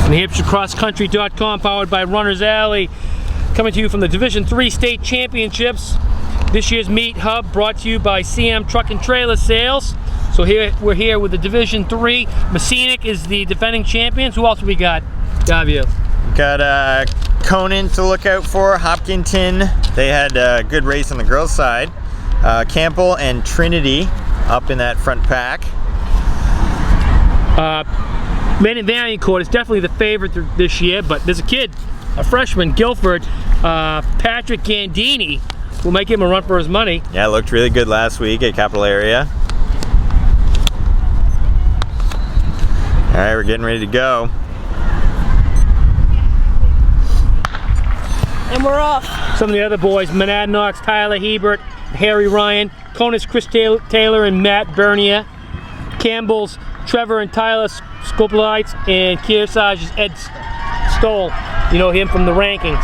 NewHampshireCrossCountry.com, powered by Runner's Alley, coming to you from the Division III State Championships. This year's meet hub brought to you by CM Truck and Trailer Sales. So we're here with the Division III. Messinic is the defending champions. Who else we got, Davio? Got Conan to look out for, Hopkinton. They had a good race on the girls' side. Campbell and Trinity up in that front pack. Vaillancourt is definitely the favorite this year, but there's a kid, a freshman, Guilford, Patrick Gandini, will make him a run for his money. Yeah, looked really good last week at Capital Area. All right, we're getting ready to go. And we're off. Some of the other boys, Monadnock's Tyler Hebert, Harry Ryan, Conus Chris Taylor and Matt Bernier, Campbell's Trevor and Tyler Skoplites, and Kearsage's Ed Stoll. You know him from the rankings.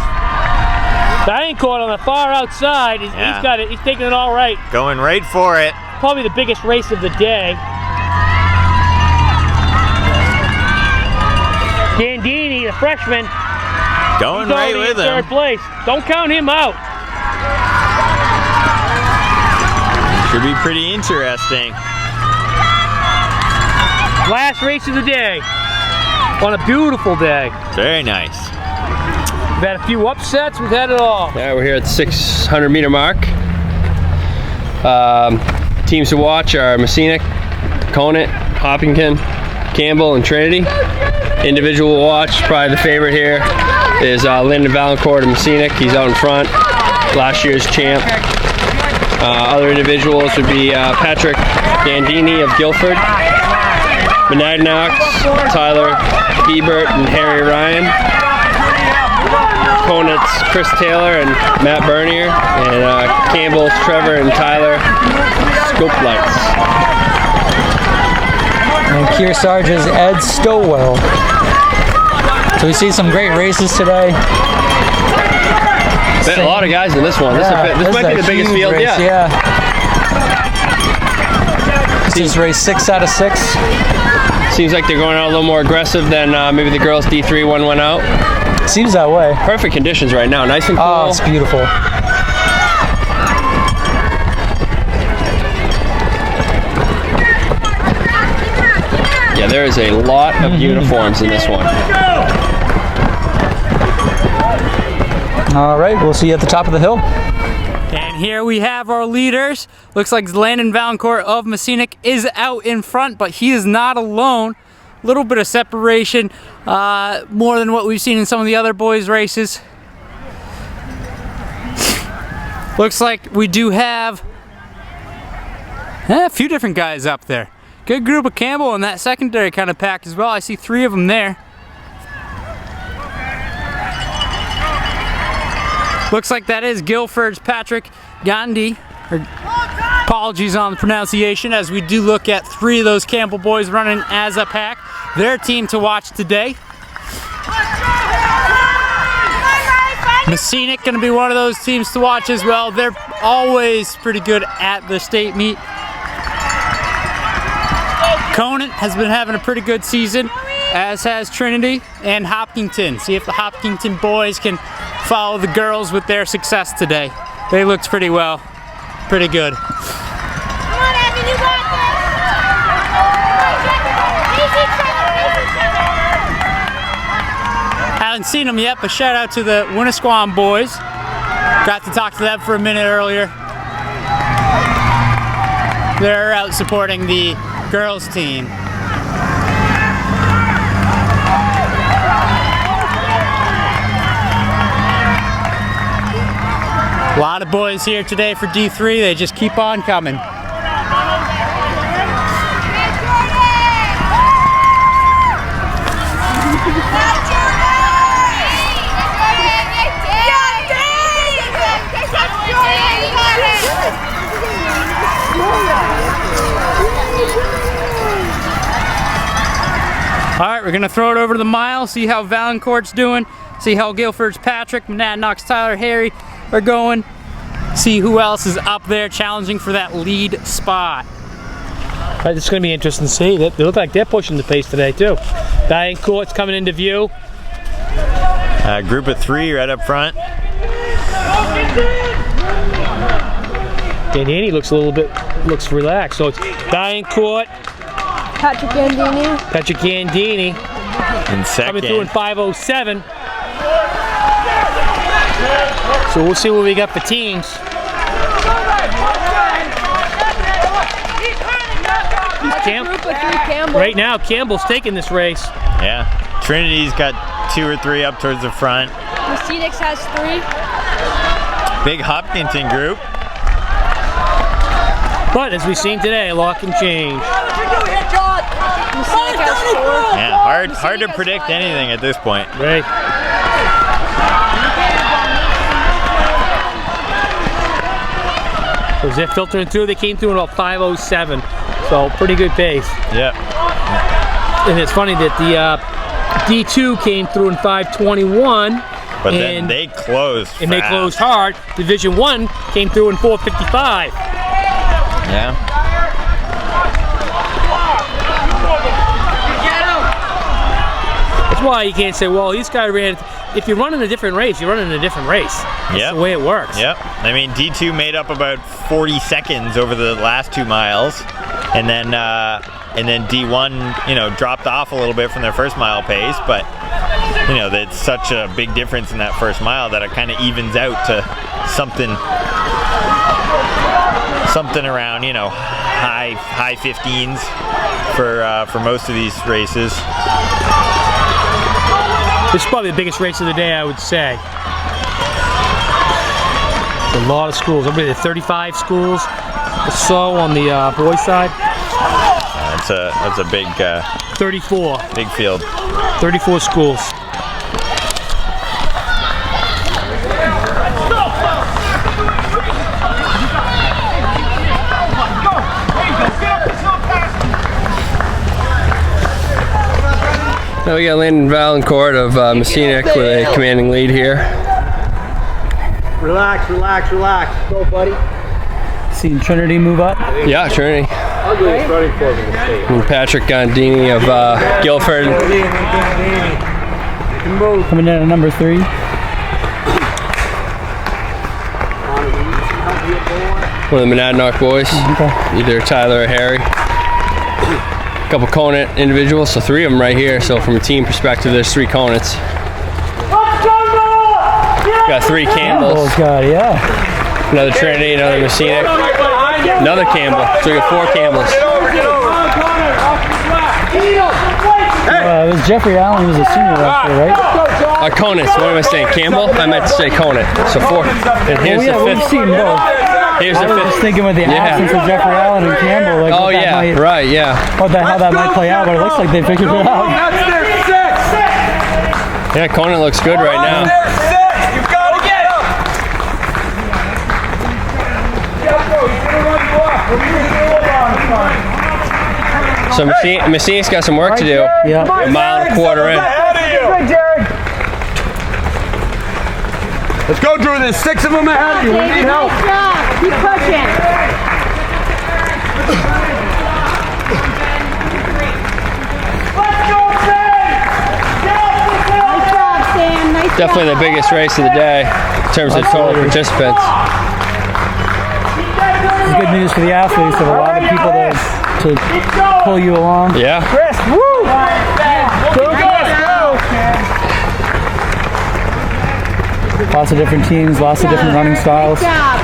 Vaillancourt on the far outside, he's got it. He's taking it all right. Going right for it. Probably the biggest race of the day. Gandini, the freshman, going right with him. Third place. Don't count him out. Should be pretty interesting. Last race of the day, on a beautiful day. Very nice. We've had a few upsets, we've had it all. Yeah, we're here at the 600 meter mark. Teams to watch are Messinic, Conant, Hopkinton, Campbell, and Trinity. Individual watch, probably the favorite here, is Lyndon Vaillancourt of Messinic. He's out in front, last year's champ. Other individuals would be Patrick Gandini of Guilford, Monadnock, Tyler Hebert and Harry Ryan, Conant's Chris Taylor and Matt Bernier, and Campbell's Trevor and Tyler Skoplites. And Kearsage's Ed Stowell. So we see some great races today. A lot of guys in this one. Yeah, this might be the biggest field yet. Yeah. This is race 6 out of 6. Seems like they're going out a little more aggressive than maybe the girls D3 one went out. Seems that way. Perfect conditions right now. Nice and cool. Oh, it's beautiful. Yeah, there is a lot of uniforms in this one. All right, we'll see you at the top of the hill. And here we have our leaders. Looks like Lyndon Vaillancourt of Messinic is out in front, but he is not alone. A little bit of separation, more than what we've seen in some of the other boys' races. Looks like we do have a few different guys up there. Good group of Campbell in that secondary kind of pack as well. I see 3 of them there. Looks like that is Guilford's Patrick Gandhi. Apologies on the pronunciation, as we do look at 3 of those Campbell boys running as a pack. Their team to watch today. Messinic going to be one of those teams to watch as well. They're always pretty good at the state meet. Conant has been having a pretty good season, as has Trinity and Hopkinton. See if the Hopkinton boys can follow the girls with their success today. They looked pretty well, pretty good. Haven't seen them yet, but shout out to the Winnisquam boys. Got to talk to them for a minute earlier. They're out supporting the girls team. A lot of boys here today for D3. They just keep on coming. All right, we're gonna throw it over to the mile, see how Vaillancourt's doing, see how Guilford's Patrick, Monadnock's Tyler, Harry are going, see who else is up there challenging for that lead spot. It's going to be interesting to see. They look like they're pushing the pace today too. DIII Court's coming into view. Group of 3 right up front. Dandini looks looks relaxed. So it's DIII Court. Patrick Gandini. Patrick Gandini In second. coming through in 5:07. So we'll see what we got for teams. Right now, Campbell's taking this race. Yeah. Trinity's got 2 or 3 up towards the front. Mercedes has 3. Big Hopkinton group. But as we've seen today, a lot can change. Mercedes has 4. Yeah, hard to predict anything at this point. Right. So as they're filtering through, they came through in about 5:07. So pretty good pace. Yep. And it's funny that the D2 came through in 5:21. But then they closed And they fast. closed hard. Division 1 came through in 4:55. Yeah. That's why you can't say, well, these guys ran. If you're running a different race, you're running a different race. That's the way it works. Yep. I mean, D2 made up about 40 seconds over the last 2 miles, and then D1, dropped off a little bit from their first mile pace, but that's such a big difference in that first mile that it kind of evens out to something around high 15s for most of these races. This is probably the biggest race of the day, I would say. It's a lot of schools. I'll be at 35 schools or so on the boys' side. That's a big 34. big field. 34 schools. Now we got Landon Valancourt of Messinic with a commanding lead here. Relax. Go, buddy. Seen Trinity move up. Yeah, Trinity. And Patrick Gandini of Guilford. Coming in at number 3. One of the Monadnock boys. Okay. Either Tyler or Harry. A couple Conant individuals, so 3 of them right here. So from a team perspective, there's 3 Conants. Got 3 Campbells. Yeah. Another Trinity, another Messinic, another Campbell. So we got 4 Campbells. It was Jeffrey Allen, who was a senior last year, right? Conants, what am I saying? Campbell? I meant to say Conant. So 4. And here's We've the 5th. seen both. Here's I the was 5th. just thinking with the absence of Jeffrey Allen and Campbell, like Oh yeah, right, yeah. how that might play out, but it looks like they figured it out. Yeah, Conant looks good right now. So Messinic's got some work to do. Yeah. A mile and a quarter in. Let's go, Drew. There's 6 of them ahead of you. We need help. Nice job. Keep pushing. Nice job, Sam. Nice Definitely job. the biggest race of the day in terms of total participants. It's good news for the athletes. There are a lot of people to pull you along. Yeah. Chris, woo! Go, go, Lots of different teams, lots of different running styles. Good job.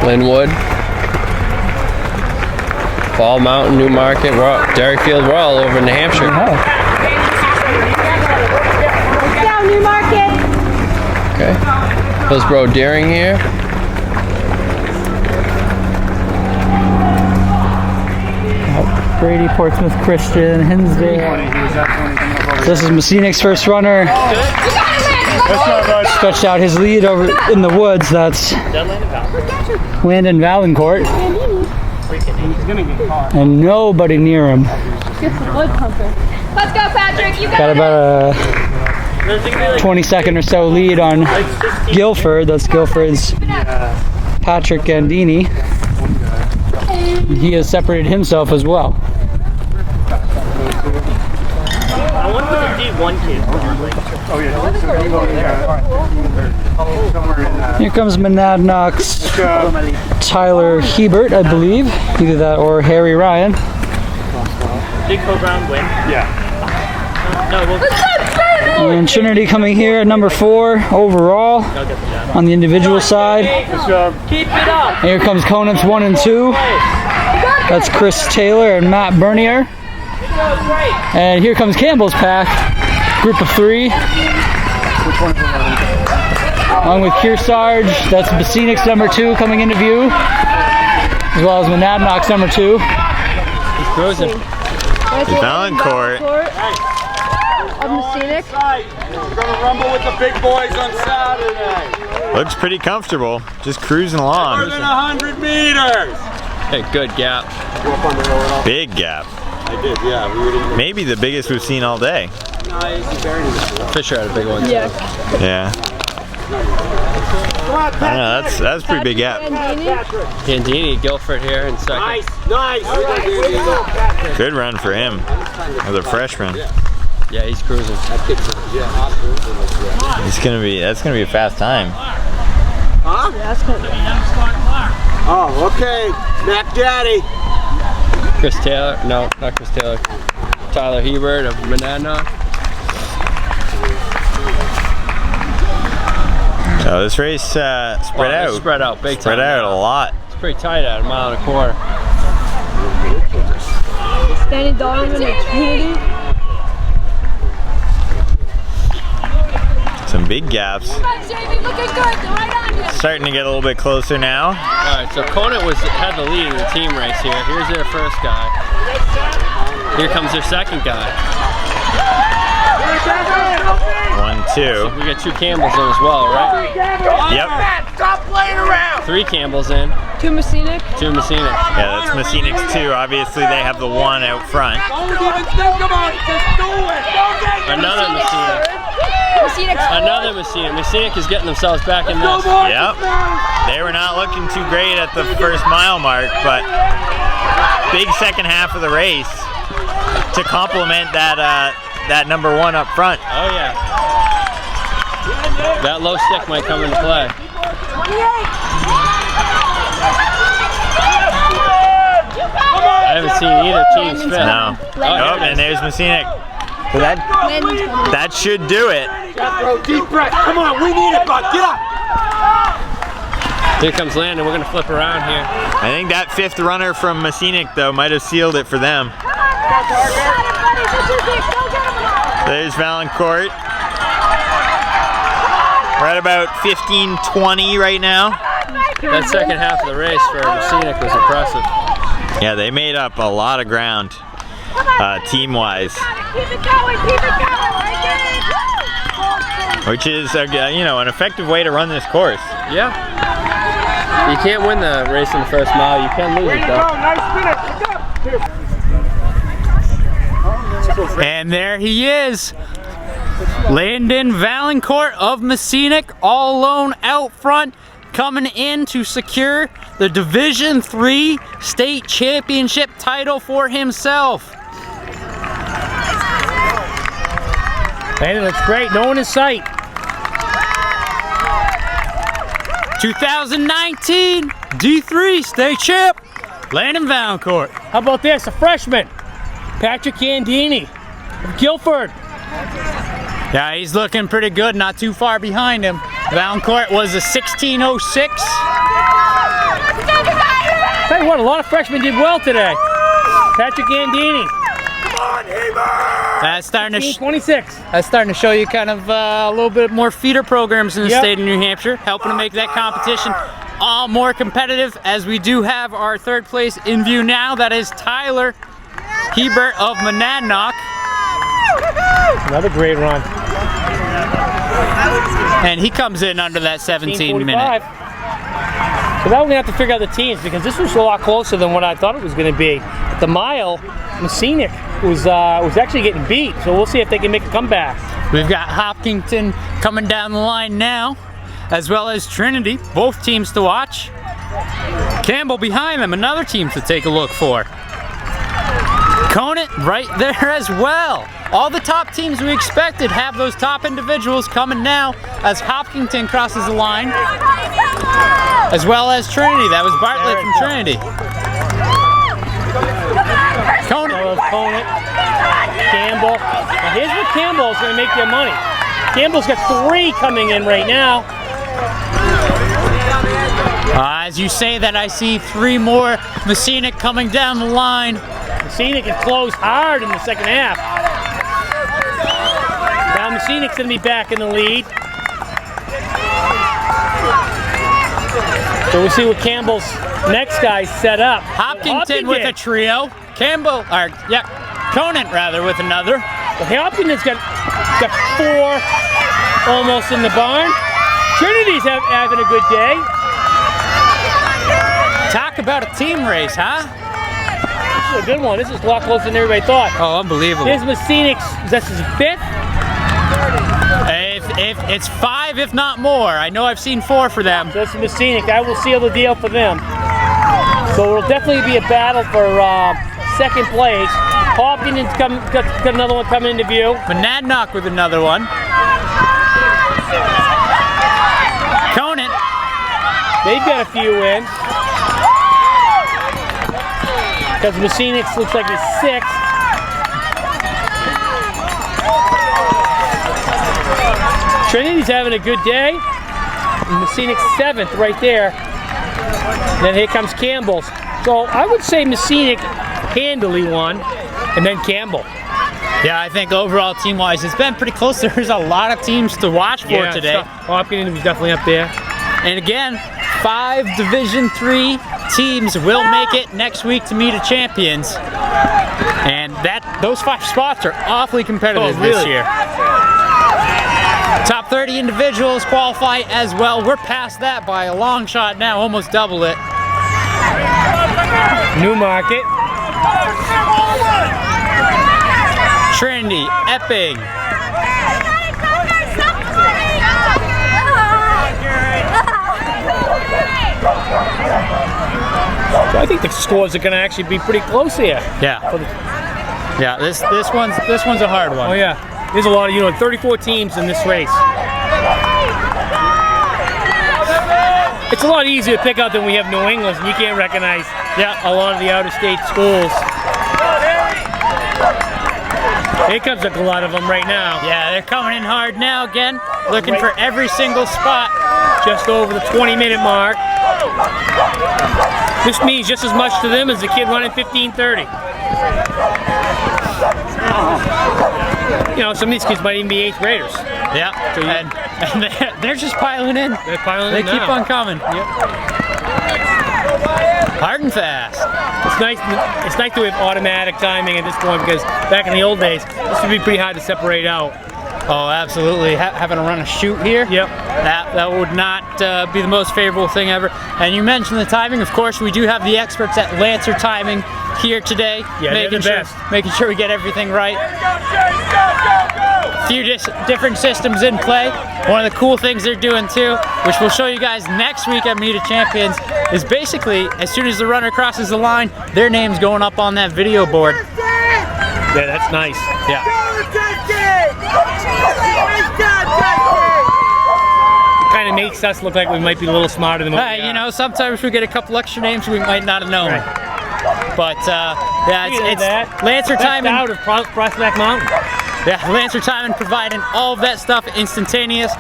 Linwood. Fall Mountain, Newmarket, Derryfield, we're all over New Hampshire. Down, Newmarket. Okay. Hillsborough Deering here. Brady, Portsmouth Christian, Hinsdale. This is Messinic's first runner. Stretched out his lead over in the woods. That's Landon Valancourt. And nobody near him. Let's go, Patrick. You Got about a 20-second or so lead on Guilford. That's Guilford's Patrick Gandini. He has separated himself as well. I wonder what the D1 kids are. Here comes Monadnock's Tyler Hebert, I believe. Either that or Harry Ryan. Big co-round win. Yeah. No, we'll And Trinity coming here at number 4 overall on the individual side. keep it up. And here comes Conant's 1 and 2. That's Chris Taylor and Matt Bernier. And here comes Campbell's pack, group of 3. Along with Kearsarge, that's Basinic's number 2 coming into view, as well as Monadnock's number 2. He's cruising. Valancourt. Of Messinic. We're gonna rumble with the big boys on Saturday. Looks pretty comfortable. Just cruising More along. than 100 meters. Hey, good gap. Big gap. I did, yeah. We were in Maybe the biggest we've seen all day. Fisher had a big one. Yeah. Yeah. I don't know, that's pretty big gap. Gandini, Guilford here in second. nice. Good run for him as a freshman. Yeah, he's cruising. That's gonna be a fast time. Huh? Oh, okay. Mac Daddy. Chris Taylor, no, not Chris Taylor. Tyler Hebert of Monadnock. So this race spread out. Spread out, big time. Spread out a lot. It's pretty tight at a mile and a quarter. Danny Donovan and Trinity. Some big gaps. Come on, Jamie, looking good. Right on you. Starting to get a little bit closer now. Alright, so Conant had the lead in the team race here. Here's their first guy. Here comes their second guy. 1, 2. We got 2 Campbells in as well, right? Yep. Stop playing around. 3 Campbells in, 2 Messinic. 2 Messinic. Yeah, that's Massinic's 2. Obviously, they have the 1 out front. Don't even think about it. Just do it. Don't get Another Messinic. Messinic's Another Messinic. Messinic is getting themselves back in this. Yep. They were not looking too great at the first mile mark, but big second half of the race to complement that number 1 up front. Oh yeah. That low stick might come into play. I haven't seen either team's fit. No. Oh, and there's Massinic. So that should do it. Bro, deep breath. Come on, we need it, bud. Get up. Here comes Landon. We're gonna flip around here. I think that 5th runner from Massinic, though, might have sealed it for them. There's Valancourt. We're at about 15:20 right now. That second half of the race for Messinic was impressive. Yeah, they made up a lot of ground, team-wise. Keep it going, Which is, an effective way to run this course. Yeah. You can't win the race in the first mile. You can lose it though. And there he is. Landon Valancourt of Messinic, all alone out front, coming in to secure the Division III state championship title for himself. Landon looks great. No one in sight. 2019 D3 state champ, Landon Valancourt. How about this? A freshman, Patrick Gandini of Guilford. Yeah, he's looking pretty good, not too far behind him. Valancourt was a 16:06. Tell you what, a lot of freshmen did well today. Patrick Gandini, That's starting to 26. show you kind of a little bit more feeder programs in the Yep. state of New Hampshire, helping to make that competition all more competitive, as we do have our 3rd place in view now. That is Tyler Hebert of Monadnock. Another great run. And he comes in under that 17 minute. 15:45. So now we're gonna have to figure out the teams, because this was a lot closer than what I thought it was gonna be. At the mile, Messinic was actually getting beat. So we'll see if they can make a comeback. We've got Hopkinton coming down the line now, as well as Trinity, both teams to watch. Campbell behind them, another team to take a look for. Conant right there as well. All the top teams we expected have those top individuals coming now as Hopkinton crosses the line, as well as Trinity. That was Bartlett from Trinity. Conant, Campbell. Now here's where Campbell is going to make their money. Campbell's got 3 coming in right now. As you say that, I see 3 more Messinic coming down the line. Messinic can close hard in the second half. Now Messinic's going to be back in the lead. So we'll see what Campbell's next guy's set up. Hopkinton with a trio. Campbell, or yeah, Conant rather with another. Well, Hopkinton's got 4 almost in the barn. Trinity's having a good day. Talk about a team race, huh? This is a good one. This is a lot closer than everybody thought. Oh, unbelievable. Here's Messinic's, this is 5th. If it's 5, if not more. I know I've seen 4 for them. So this is Messinic. That will seal the deal for them. So it'll definitely be a battle for second place. Hopkinton's got another one coming into view. Monadnock with another one. Conant. They've got a few in. Because Messinic's looks like he's 6th. Trinity's having a good day. Messinic's 7th right there. Then here comes Campbell's. So I would say Messinic handily won, and then Campbell. Yeah, I think overall team-wise, it's been pretty close. There's a lot of teams to watch for today. Hopkinton was definitely up there. And again, 5 Division III teams will make it next week to meet a champions. And those 5 spots are awfully competitive this year. Top 30 individuals qualify as well. We're past that by a long shot now, almost double it. Newmarket. Trinity, Epping. So I think the scores are going to actually be pretty close here. Yeah. Yeah, this one's a hard one. Oh yeah. There's a lot of 34 teams in this race. It's a lot easier to pick out than we have New England, and you can't recognize a lot of the out-of-state schools. Here comes a lot of them right now. Yeah, they're coming in hard now again, looking for every single spot. Just over the 20-minute mark. This means just as much to them as the kid running 15:30. Some of these kids might even be 8th graders. Yeah, So and they're just piling in. They're piling in They keep now. on coming. Yep. Hard and fast. It's nice that we have automatic timing at this point, because back in the old days, this would be pretty hard to separate out. Oh, absolutely. Having to run a chute here. Yep. That would not be the most favorable thing ever. And you mentioned the timing. Of course, we do have the experts at Lancer Timing here today, Yeah, making they're the best. sure we get everything right. A few different systems in play. One of the cool things they're doing too, which we'll show you guys next week at Meet of Champions, is basically as soon as the runner crosses the line, their name's going up on that video board. Yeah, that's nice. Yeah. Kind of makes us look like we might be a little smarter than what we are. Sometimes we get a couple extra names we might not have known. Right. But it's Lancer Timing. Out of Prospect Mountain. Yeah, Lancer Timing providing all of that stuff instantaneous,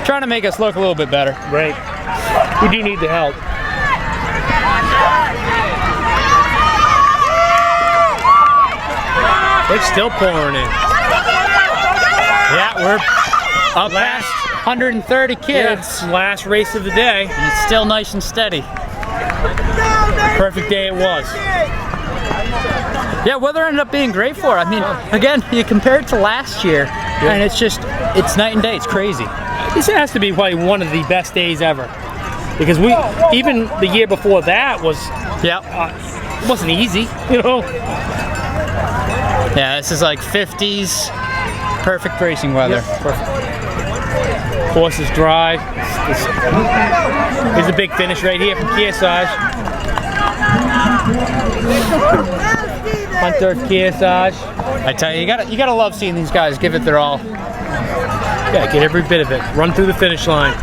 trying to make us look a little bit better. Right. We do need the help. It's still pouring in. Yeah, we're up past 130 kids. Last race of the day. And it's still nice and steady. Perfect day it was. Yeah, weather ended up being great for it. I mean, again, you compare it to last year, and it's night and day. It's crazy. This has to be probably one of the best days ever. Because even the year before that wasn't easy, Yeah, this is like 50s, perfect racing weather. Yep, perfect. Horses Drive. Here's a big finish right here from Kearsarge. Hunter Kearsarge. I tell you, you gotta love seeing these guys give it their all. Yeah, get every bit of it. Run through the finish line.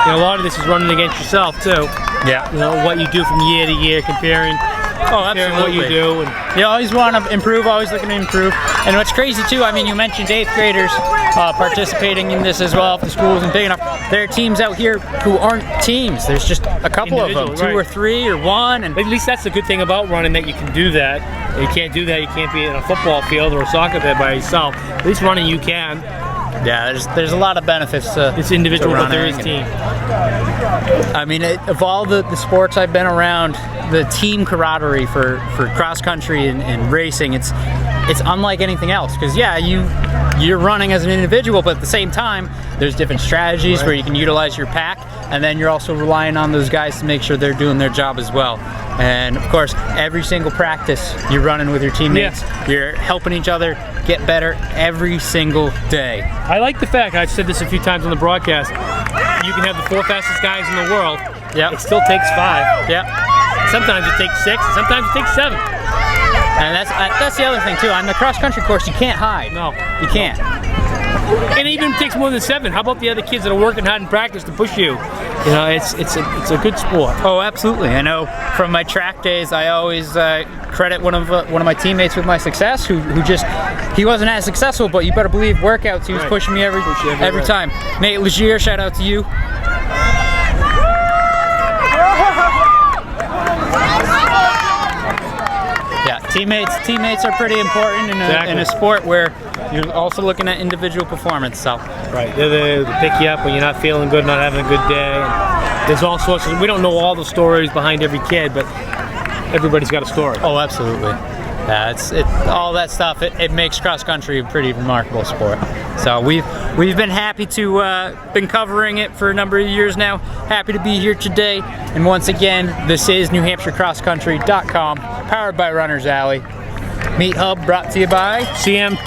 You know, a lot of this is running against yourself too. Yeah. You know, what you do from year to year, comparing absolutely. what you do. And You always want to improve, always looking to improve. And what's crazy too, I mean, you mentioned 8th graders participating in this as well. If the school isn't big enough, there are teams out here who aren't teams. There's just a couple of them, Individual, 2 or 3 or 1. And at least that's the good thing about running, that you can do that. You can't do that. You can't be in a football field or a soccer field by yourself. At least running you can. yeah, there's a lot of benefits to It's individual, to but there is running. team. I mean, of all the sports I've been around, the team camaraderie for cross country and racing, it's unlike anything else. Because yeah, you're running as an individual, but at the same time, there's different strategies where you can utilize your pack, and then you're also relying on those guys to make sure they're doing their job as well. And of course, every single practice, you're running with your teammates. You're helping each other get better every single day. I like the fact, I've said this a few times on the broadcast, you can have the 4 fastest guys in the world. Yep. It still takes 5. Yep. Sometimes it takes 6, and sometimes it takes 7. And that's the other thing too. On the cross country course, you can't hide. No. You can't. And even if it takes more than 7, how about the other kids that are working hard in practice to push you? You know, it's a good sport. Oh, absolutely. I know from my track days, I always credit one of my teammates with my success, who just, he wasn't as successful, but you better believe workouts, he was pushing me every time. Nate Legier, shout out to you. Yeah, teammates are pretty important in a sport where you're also looking at individual performance. So Right, they're there to pick you up when you're not feeling good, not having a good day. And there's all sorts of, we don't know all the stories behind every kid, but everybody's got a story. oh, absolutely. Yeah, all that stuff. It makes cross country a pretty remarkable sport. So we've been happy to been covering it for a number of years now. Happy to be here today. And once again, this is NewHampshireCrossCountry.com, powered by Runners Alley. Meat Hub brought to you by CM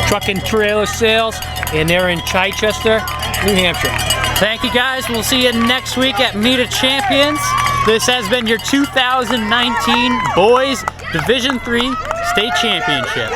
Truck and Trailer Sales, and they're in Chichester, New Hampshire. Thank you guys. We'll see you next week at Meet of Champions. This has been your 2019 Boys Division III State Championship.